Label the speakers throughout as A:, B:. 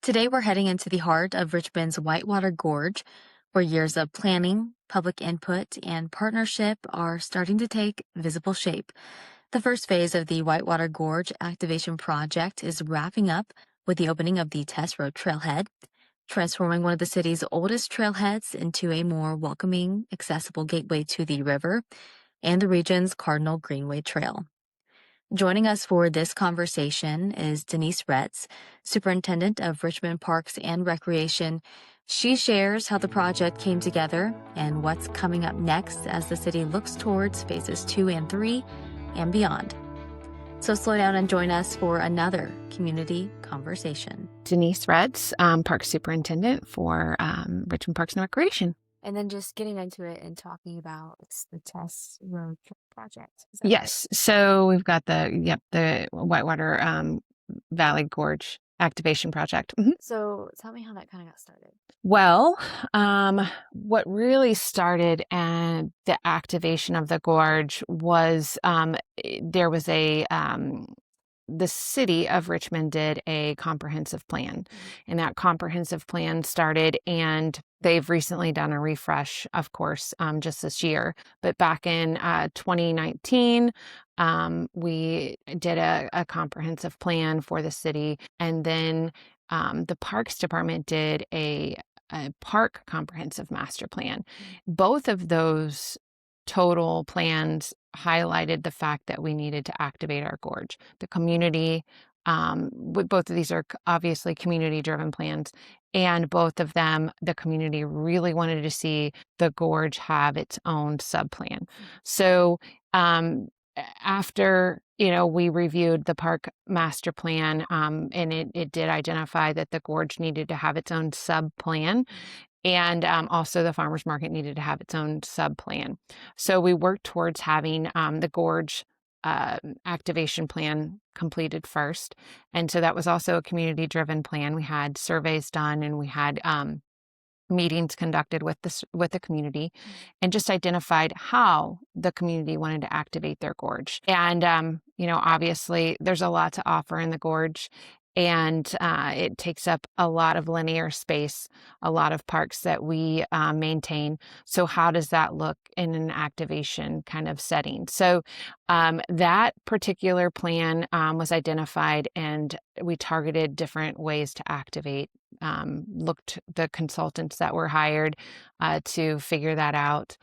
A: Today, we're heading into the heart of Richmond's Whitewater Gorge, where years of planning, public input, and partnership are starting to take visible shape. The first phase of the Whitewater Gorge activation project is wrapping up with the opening of the Test Road Trailhead, transforming one of the city's oldest trailheads into a more welcoming, accessible gateway to the river and the region's Cardinal Greenway Trail. Joining us for this conversation is Denise Retz, Superintendent of Richmond Parks and Recreation. She shares how the project came together and what's coming up next as the city looks towards phases 2 and 3 and beyond. So slow down and join us for another community conversation.
B: Denise Retz, Park Superintendent for Richmond Parks and Recreation.
A: And then just getting into it and talking about the Test Road project.
B: Yes. So we've got the Whitewater Valley Gorge activation project. Mm-hmm.
A: So tell me how that kind of got started.
B: Well, what really started and the activation of the gorge was there was the city of Richmond did a comprehensive plan, and that comprehensive plan started, and they've recently done a refresh, of course, just this year. But back in 2019, we did a comprehensive plan for the city, and then the Parks Department did a park comprehensive master plan. Both of those total plans highlighted the fact that we needed to activate our gorge. The community, with both of these are obviously community-driven plans, and both of them, the community really wanted to see the gorge have its own sub-plan. So after we reviewed the park master plan, and it did identify that the gorge needed to have its own sub-plan. And also the farmers market needed to have its own sub-plan. So we worked towards having the gorge activation plan completed first. And so that was also a community-driven plan. We had surveys done, and we had meetings conducted with the community, and just identified how the community wanted to activate their gorge. And obviously there's a lot to offer in the gorge, and it takes up a lot of linear space, a lot of parks that we maintain. So how does that look in an activation kind of setting? So that particular plan was identified, and we targeted different ways to activate. Looked the consultants that were hired to figure that out.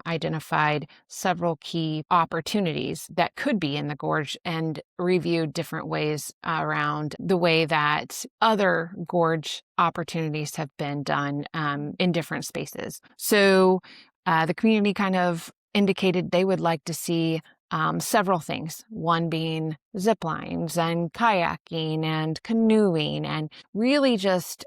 B: Identified several key opportunities that could be in the gorge, and reviewed different ways around the way that other gorge opportunities have been done in different spaces. So the community kind of indicated they would like to see several things, one being zip lines and kayaking and canoeing, and really just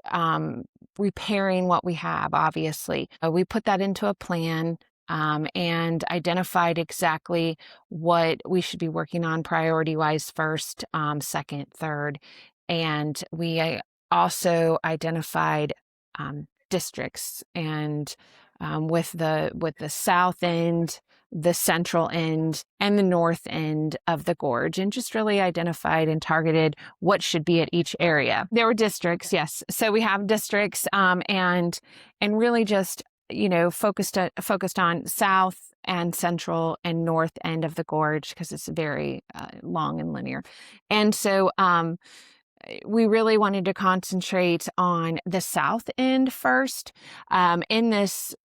B: repairing what we have, obviously. We put that into a plan and identified exactly what we should be working on priority-wise first, second, third. And we also identified districts, and with the south end, the central end, and the north end of the gorge, and just really identified and targeted what should be at each area. There were districts, yes. So we have districts, and really just focused on south and central and north end of the gorge, because it's very long and linear. And so we really wanted to concentrate on the south end first. In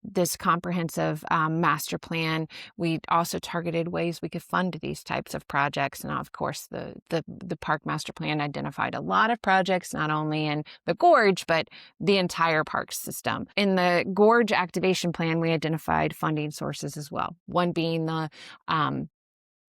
B: this comprehensive master plan, we also targeted ways we could fund these types of projects. And of course, the park master plan identified a lot of projects, not only in the gorge, but the entire park system. In the gorge activation plan, we identified funding sources as well. One being the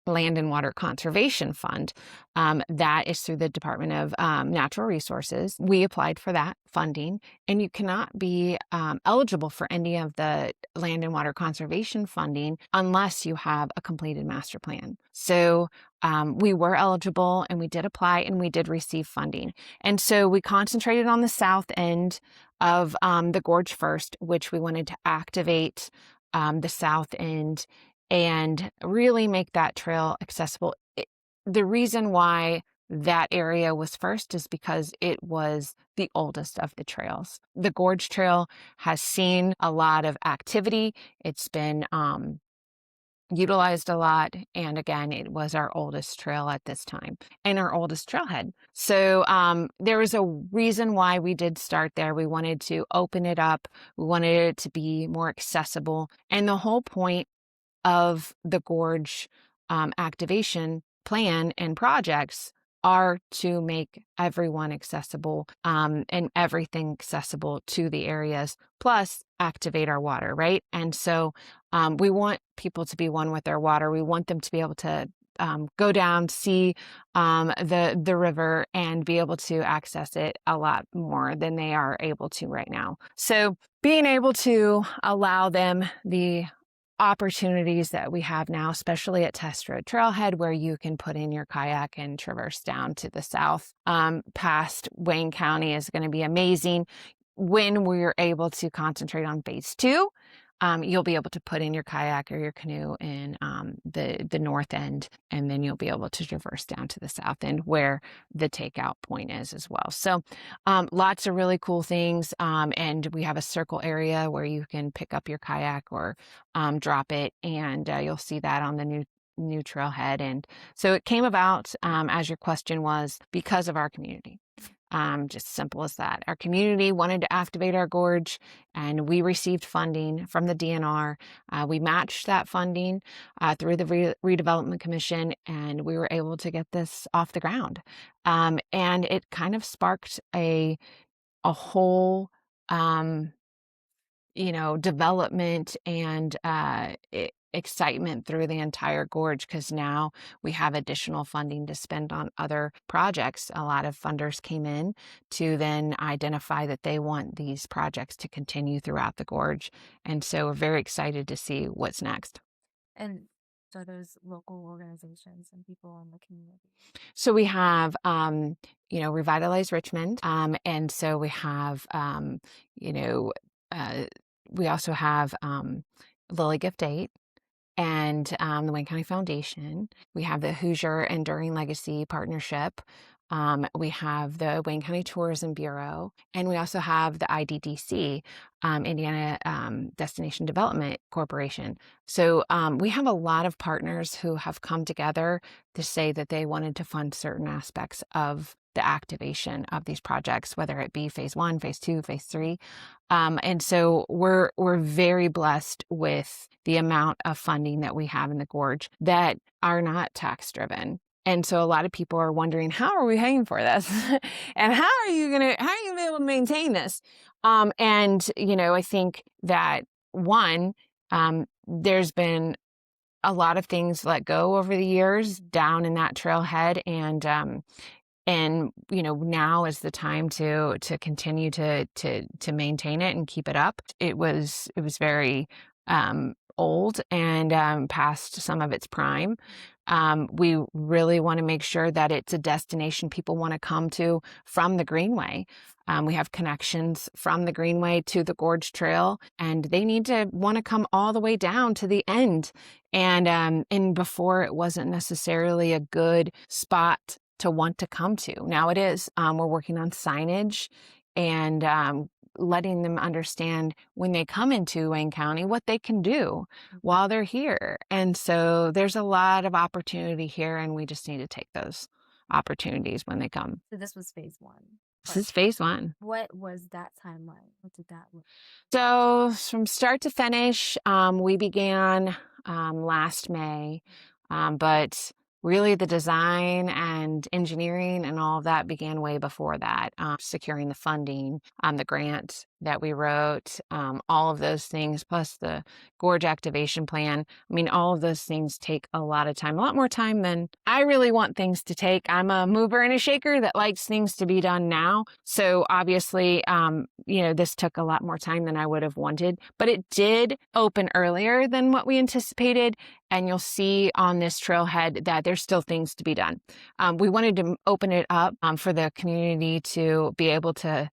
B: Land and Water Conservation Fund. That is through the Department of Natural Resources. We applied for that funding, and you cannot be eligible for any of the Land and Water Conservation funding unless you have a completed master plan. So we were eligible, and we did apply, and we did receive funding. And so we concentrated on the south end of the gorge first, which we wanted to activate the south end and really make that trail accessible. The reason why that area was first is because it was the oldest of the trails. The Gorge Trail has seen a lot of activity. It's been utilized a lot. And again, it was our oldest trail at this time and our oldest trailhead. So there was a reason why we did start there. We wanted to open it up. We wanted it to be more accessible. And the whole point of the Gorge activation plan and projects are to make everyone accessible and everything accessible to the areas, plus activate our water, right? And so we want people to be one with their water. We want them to be able to go down, see the river, and be able to access it a lot more than they are able to right now. So being able to allow them the opportunities that we have now, especially at Test Road Trailhead, where you can put in your kayak and traverse down to the south past Wayne County, is going to be amazing. When we're able to concentrate on phase 2, you'll be able to put in your kayak or your canoe in the north end, and then you'll be able to traverse down to the south end where the takeout point is as well. So lots of really cool things. And we have a circle area where you can pick up your kayak or drop it, and you'll see that on the new trailhead. And so it came about, as your question was, because of our community. Just simple as that. Our community wanted to activate our gorge, and we received funding from the DNR. We matched that funding through the Redevelopment Commission, and we were able to get this off the ground. And it kind of sparked a whole development and excitement through the entire gorge, because now we have additional funding to spend on other projects. A lot of funders came in to then identify that they want these projects to continue throughout the gorge. And so we're very excited to see what's next.
A: And so those local organizations and people in the community.
B: So we have, Revitalize Richmond. And so we have, we also have Lily Gift 8 and the Wayne County Foundation. We have the Hoosier Enduring Legacy Partnership. We have the Wayne County Tourism Bureau, and we also have the IDDC, Indiana Destination Development Corporation. So we have a lot of partners who have come together to say that they wanted to fund certain aspects of the activation of these projects, whether it be phase 1, phase 2, phase 3. And so we're very blessed with the amount of funding that we have in the gorge that are not tax driven. And so a lot of people are wondering, how are we paying for this? And how are you going to be able to maintain this? I think that there's been a lot of things let go over the years down in that trailhead. And now is the time to continue to maintain it and keep it up. It was very old and past some of its prime. We really want to make sure that it's a destination people want to come to from the Greenway. We have connections from the Greenway to the Gorge Trail, and they need to want to come all the way down to the end. And before, it wasn't necessarily a good spot to want to come to. Now it is. We're working on signage and letting them understand when they come into Wayne County what they can do while they're here. And so there's a lot of opportunity here, and we just need to take those opportunities when they come.
A: So this was phase 1.
B: This is phase 1.
A: What was that timeline? What did that look?
B: So from start to finish, we began last May, but really the design and engineering and all of that began way before that. Securing the funding, the grant that we wrote, all of those things, plus the gorge activation plan. I mean, all of those things take a lot of time, a lot more time than I really want things to take. I'm a mover and a shaker that likes things to be done now. So obviously, this took a lot more time than I would have wanted, but it did open earlier than what we anticipated. And you'll see on this trailhead that there's still things to be done. We wanted to open it up for the community to be able to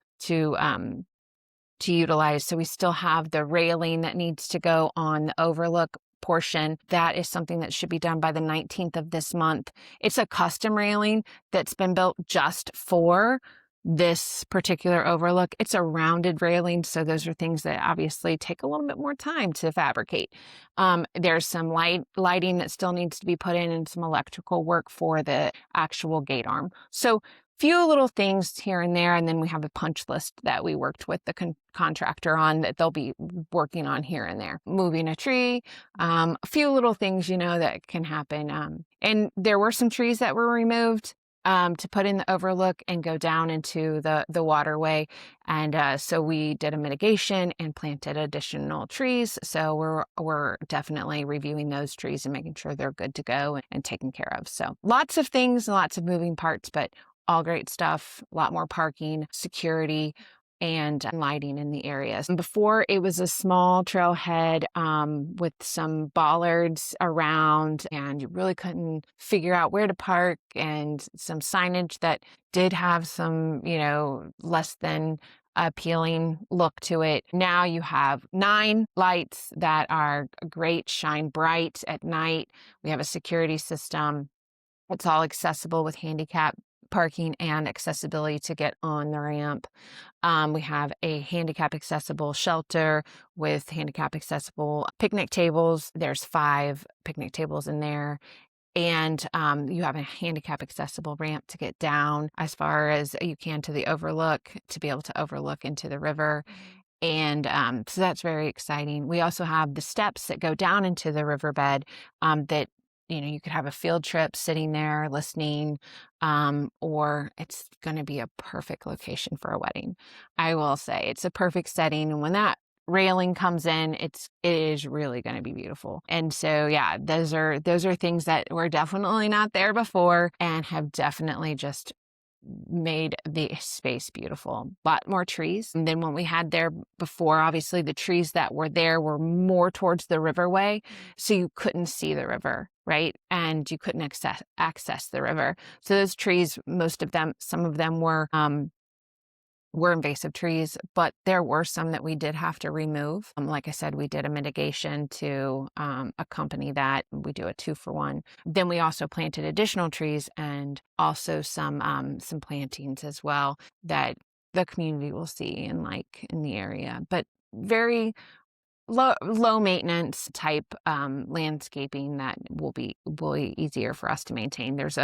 B: utilize. So we still have the railing that needs to go on the overlook portion. That is something that should be done by the 19th of this month. It's a custom railing that's been built just for this particular overlook. It's a rounded railing, so those are things that obviously take a little bit more time to fabricate. There's some lighting that still needs to be put in and some electrical work for the actual gate arm. So few little things here and there, and then we have a punch list that we worked with the contractor on that they'll be working on here and there. Moving a tree, a few little things, that can happen. And there were some trees that were removed to put in the overlook and go down into the waterway. And so we did a mitigation and planted additional trees. So we're definitely reviewing those trees and making sure they're good to go and taken care of. So lots of things, lots of moving parts, but all great stuff, a lot more parking, security, and lighting in the areas. Before, it was a small trailhead with some bollards around, and you really couldn't figure out where to park, and some signage that did have some, less than appealing look to it. Now you have 9 lights that are great, shine bright at night. We have a security system. It's all accessible with handicap parking and accessibility to get on the ramp. We have a handicap accessible shelter with handicap accessible picnic tables. There's 5 picnic tables in there. And you have a handicap accessible ramp to get down as far as you can to the overlook to be able to overlook into the river. And so that's very exciting. We also have the steps that go down into the riverbed that you could have a field trip sitting there listening, or it's going to be a perfect location for a wedding. I will say it's a perfect setting. And when that railing comes in, it is really going to be beautiful. And so, yeah, those are things that were definitely not there before and have definitely just made the space beautiful. A lot more trees than what we had there before. Obviously, the trees that were there were more towards the riverway, so you couldn't see the river, right? And you couldn't access the river. So those trees, some of them were invasive trees, but there were some that we did have to remove. Like I said, we did a mitigation to accompany that. We do a 2-for-1. Then we also planted additional trees and also some plantings as well that the community will see and like in the area. But very low maintenance type landscaping that will be easier for us to maintain. There's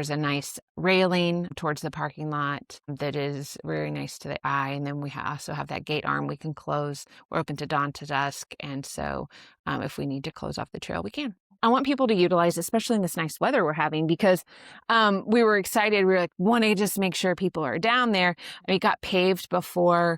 B: a nice railing towards the parking lot that is very nice to the eye, and then we also have that gate arm we can close. We're open to dawn to dusk, and so if we need to close off the trail, we can. I want people to utilize, especially in this nice weather we're having, because we were excited. We were like, want to just make sure people are down there. And it got paved before.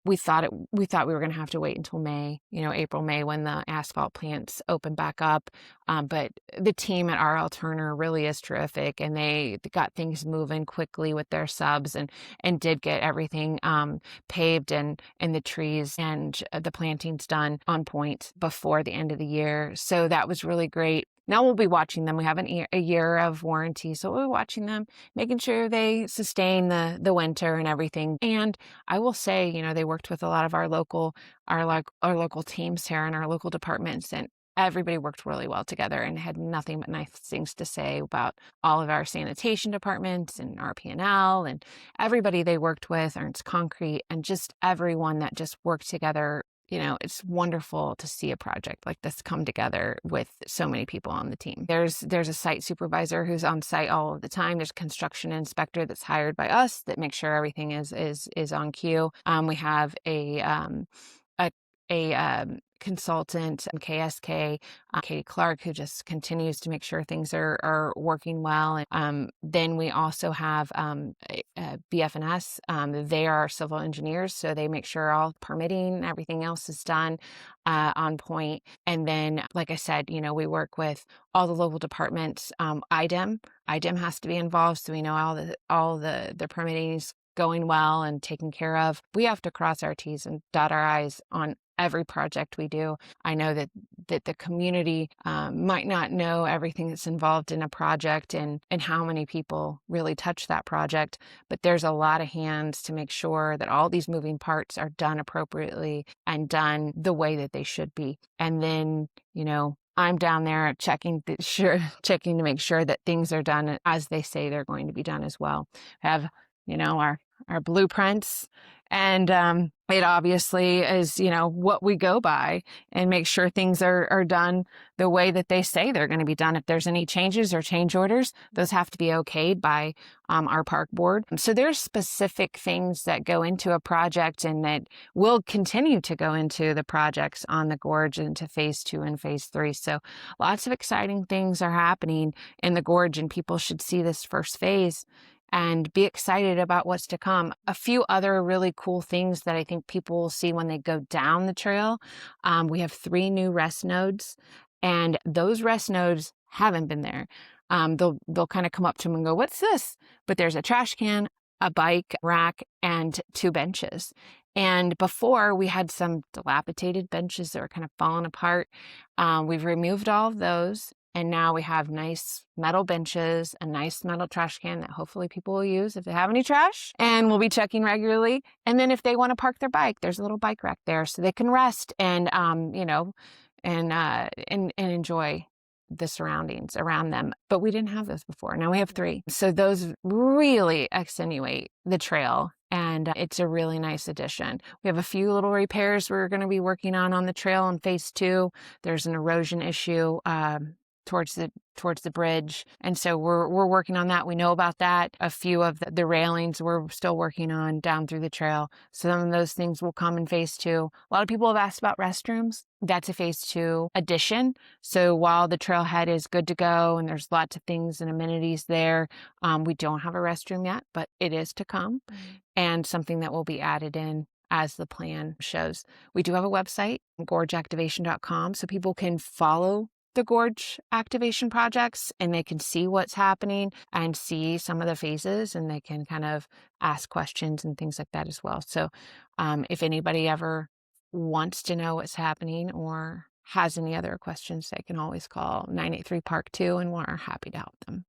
B: We thought we were going to have to wait until May, April, May, when the asphalt plants open back up. But the team at R.L. Turner really is terrific, and they got things moving quickly with their subs and did get everything paved and the trees and the plantings done on point before the end of the year. So that was really great. Now we'll be watching them. We have a year of warranty, so we'll be watching them, making sure they sustain the winter and everything. And I will say, they worked with a lot of our local teams here and our local departments, and everybody worked really well together and had nothing but nice things to say about all of our sanitation departments and RP&L and everybody they worked with, Ernst Concrete, and just everyone that just worked together. It's wonderful to see a project like this come together with so many people on the team. There's a site supervisor who's on site all of the time. There's a construction inspector that's hired by us that makes sure everything is on cue. We have a consultant, KSK, Katie Clark, who just continues to make sure things are working well. And then we also have BF&S. They are civil engineers, so they make sure all permitting and everything else is done on point. And then, like I said, we work with all the local departments. IDEM has to be involved, so we know all the permitting is going well and taken care of. We have to cross our T's and dot our I's on every project we do. I know that the community might not know everything that's involved in a project and how many people really touch that project, but there's a lot of hands to make sure that all these moving parts are done appropriately and done the way that they should be. And then, I'm down there checking to make sure that things are done as they say they're going to be done as well. Have, our blueprints, and it obviously is, what we go by, and make sure things are done the way that they say they're going to be done. If there's any changes or change orders, those have to be okayed by our park board. So there's specific things that go into a project and that will continue to go into the projects on the gorge into phase 2 and phase 3. So lots of exciting things are happening in the gorge, and people should see this first phase and be excited about what's to come. A few other really cool things that I think people will see when they go down the trail. We have 3 new rest nodes, and those rest nodes haven't been there. They'll kind of come up to them and go, "What's this?" But there's a trash can, a bike rack, and 2 benches. And before, we had some dilapidated benches that were kind of falling apart. We've removed all of those. And now we have nice metal benches, a nice metal trash can that hopefully people will use if they have any trash, and we'll be checking regularly. And then if they want to park their bike, there's a little bike rack there so they can rest and, and enjoy the surroundings around them. But we didn't have those before. Now we have 3. So those really accentuate the trail. And it's a really nice addition. We have a few little repairs we're going to be working on the trail in phase 2. There's an erosion issue towards the bridge, and so we're working on that. We know about that. A few of the railings we're still working on down through the trail. Some of those things will come in phase 2. A lot of people have asked about restrooms. That's a phase 2 addition. So while the trailhead is good to go and there's lots of things and amenities there, we don't have a restroom yet, but it is to come, and something that will be added in as the plan shows. We do have a website, gorgeactivation.com, so people can follow the gorge activation projects and they can see what's happening and see some of the phases, and they can kind of ask questions and things like that as well. So if anybody ever wants to know what's happening or has any other questions, they can always call 983-PARK-2, and we're happy to help them.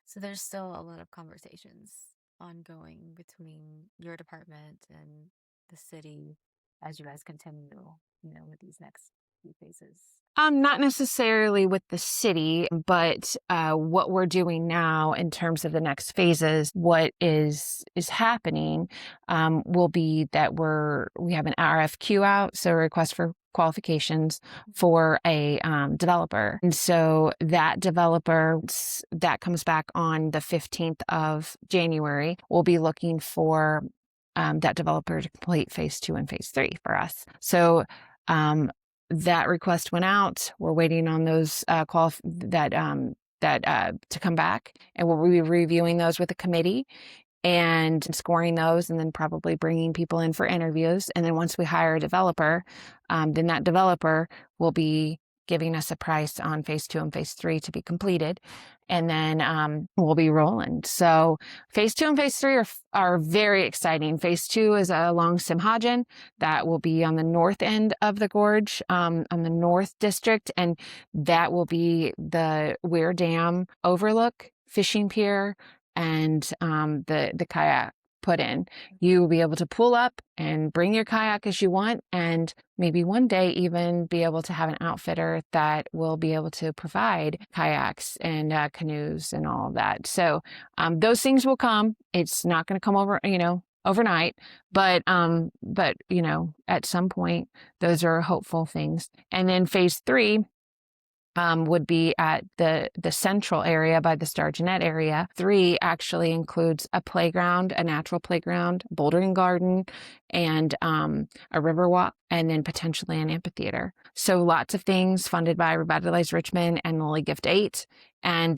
A: So there's still a lot of conversations ongoing between your department and the city as you guys continue, with these next few phases.
B: Not necessarily with the city, but what we're doing now in terms of the next phases, what is happening will be that we have an RFQ out, so a request for qualifications for a developer. And so that developer, that comes back on the 15th of January. We'll be looking for that developer to complete phase 2 and phase 3 for us. So that request went out. We're waiting on those to come back, and we'll be reviewing those with the committee and scoring those, and then probably bringing people in for interviews. And then once we hire a developer, then that developer will be giving us a price on phase 2 and phase 3 to be completed. And then we'll be rolling. So phase 2 and phase 3 are very exciting. Phase 2 is along Simhagen. That will be on the north end of the gorge, on the north district. And that will be the Weir Dam overlook, fishing pier, and the kayak put in. You will be able to pull up and bring your kayak as you want, and maybe one day even be able to have an outfitter that will be able to provide kayaks and canoes and all of that. So those things will come. It's not going to come overnight, but at some point, those are hopeful things. And then phase 3 would be at the central area by the Stargenet area. 3 actually includes a playground, a natural playground, bouldering garden, and a river walk, and then potentially an amphitheater. So lots of things funded by Revitalize Richmond and Lilly Gift 8, and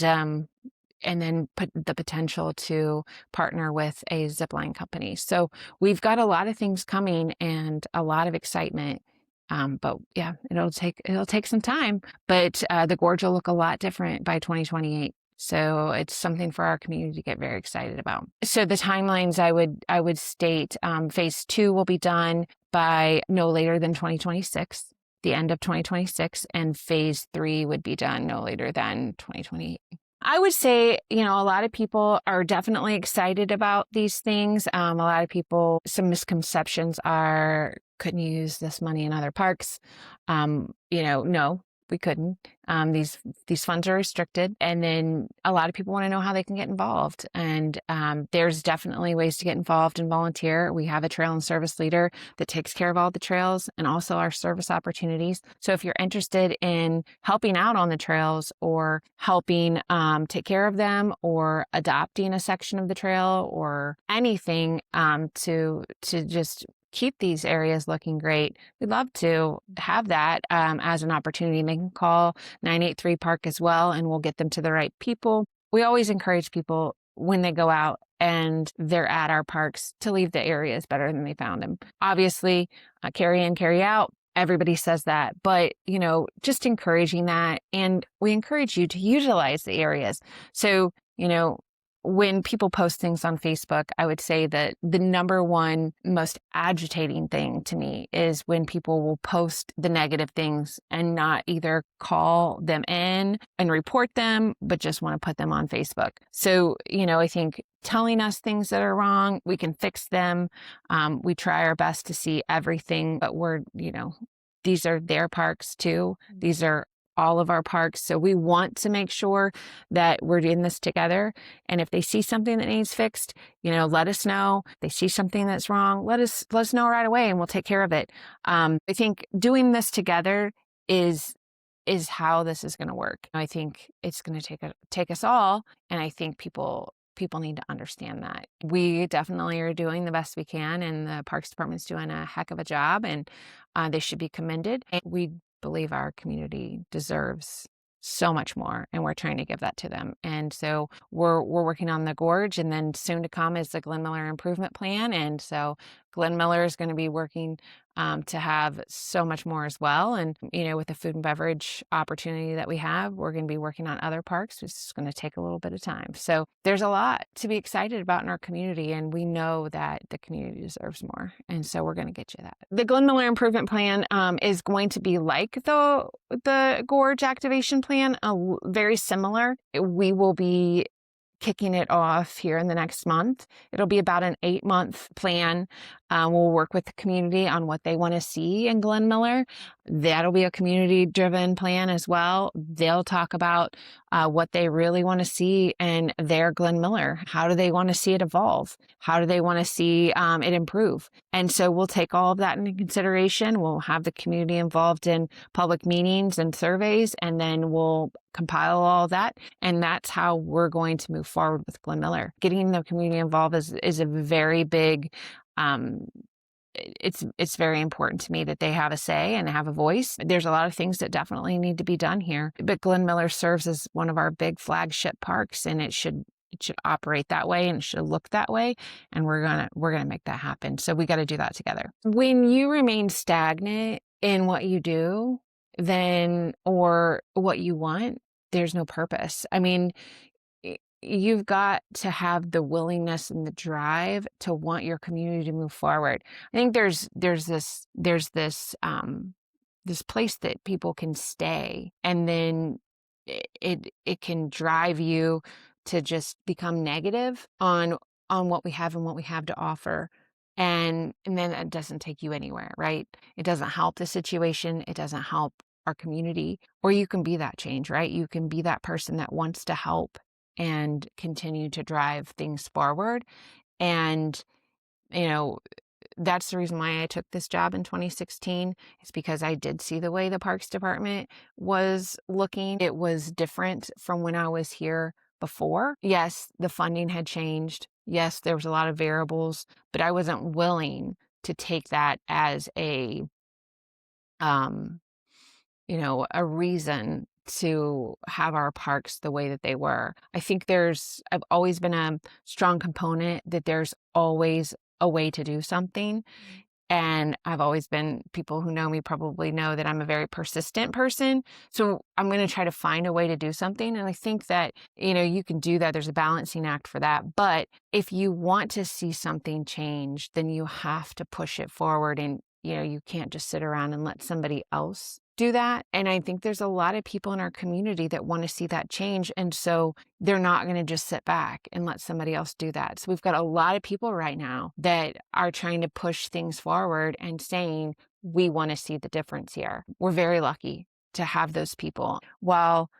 B: then put the potential to partner with a zipline company. So we've got a lot of things coming and a lot of excitement. But yeah, it'll take some time, but the gorge will look a lot different by 2028. So it's something for our community to get very excited about. So the timelines I would state, phase 2 will be done by no later than 2026, the end of 2026, and phase 3 would be done no later than 2028. I would say, a lot of people are definitely excited about these things. A lot of people, some misconceptions are, couldn't you use this money in other parks? No, we couldn't. These funds are restricted. And then a lot of people want to know how they can get involved. And there's definitely ways to get involved and volunteer. We have a trail and service leader that takes care of all the trails and also our service opportunities. So if you're interested in helping out on the trails or helping take care of them or adopting a section of the trail or anything to just keep these areas looking great, we'd love to have that as an opportunity. They can call 983 Park as well, and we'll get them to the right people. We always encourage people when they go out and they're at our parks to leave the areas better than they found them. Obviously, carry in, carry out. Everybody says that, but, just encouraging that. And we encourage you to utilize the areas. So, when people post things on Facebook, I would say that the number one most agitating thing to me is when people will post the negative things and not either call them in and report them, but just want to put them on Facebook. So, I think telling us things that are wrong, we can fix them. We try our best to see everything, but these are their parks too. These are all of our parks. So we want to make sure that we're in this together. And if they see something that needs fixed, let us know. If they see something that's wrong, let us know right away and we'll take care of it. I think doing this together is how this is going to work. I think it's going to take us all. And I think people need to understand that. We definitely are doing the best we can, and the Parks Department's doing a heck of a job, and they should be commended. And we believe our community deserves so much more, and we're trying to give that to them. And so we're working on the gorge, and then soon to come is the Glenn Miller Improvement Plan. And so Glenn Miller is going to be working to have so much more as well. And, with the food and beverage opportunity that we have, we're going to be working on other parks. It's going to take a little bit of time. So there's a lot to be excited about in our community, and we know that the community deserves more. And so we're going to get you that. The Glenn Miller Improvement Plan is going to be like the Gorge Activation Plan, very similar. We will be kicking it off here in the next month. It'll be about an 8-month plan. We'll work with the community on what they want to see in Glenn Miller. That'll be a community-driven plan as well. They'll talk about what they really want to see in their Glenn Miller. How do they want to see it evolve? How do they want to see it improve? And so we'll take all of that into consideration. We'll have the community involved in public meetings and surveys, and then we'll compile all of that. And that's how we're going to move forward with Glenn Miller. Getting the community involved is a very big, it's very important to me that they have a say and have a voice. There's a lot of things that definitely need to be done here, but Glenn Miller serves as one of our big flagship parks, and it should operate that way, and it should look that way. And we're gonna make that happen. So we got to do that together. When you remain stagnant in what you do, or what you want, there's no purpose. I mean, you've got to have the willingness and the drive to want your community to move forward. I think there's this place that people can stay, and then it can drive you to just become negative on what we have and what we have to offer. And then it doesn't take you anywhere, right? It doesn't help the situation. It doesn't help our community. Or you can be that change, right? You can be that person that wants to help and continue to drive things forward. And, that's the reason why I took this job in 2016. It's because I did see the way the Parks Department was looking. It was different from when I was here before. Yes, the funding had changed. Yes, there was a lot of variables, but I wasn't willing to take that as a reason to have our parks the way that they were. I think I've always been a strong component that there's always a way to do something. And I've always been, people who know me probably know that I'm a very persistent person. So I'm going to try to find a way to do something. And I think that, you can do that. There's a balancing act for that. But if you want to see something change, then you have to push it forward, and you can't just sit around and let somebody else do that. And I think there's a lot of people in our community that want to see that change. And so they're not going to just sit back and let somebody else do that. So we've got a lot of people right now that are trying to push things forward and saying, we want to see the difference here. We're very lucky to have those people. While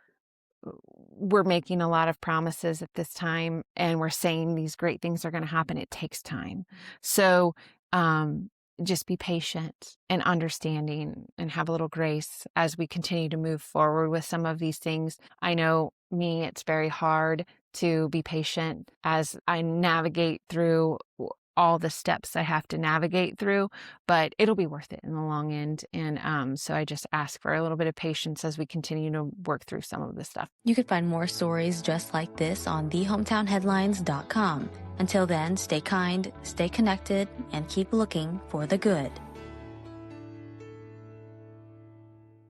B: we're making a lot of promises at this time and we're saying these great things are going to happen, it takes time. So, just be patient and understanding and have a little grace as we continue to move forward with some of these things. I know me, it's very hard to be patient as I navigate through all the steps I have to navigate through, but it'll be worth it in the long end. And so I just ask for a little bit of patience as we continue to work through some of this stuff.
A: You can find more stories just like this on thehometownheadlines.com. Until then, stay kind, stay connected, and keep looking for the good.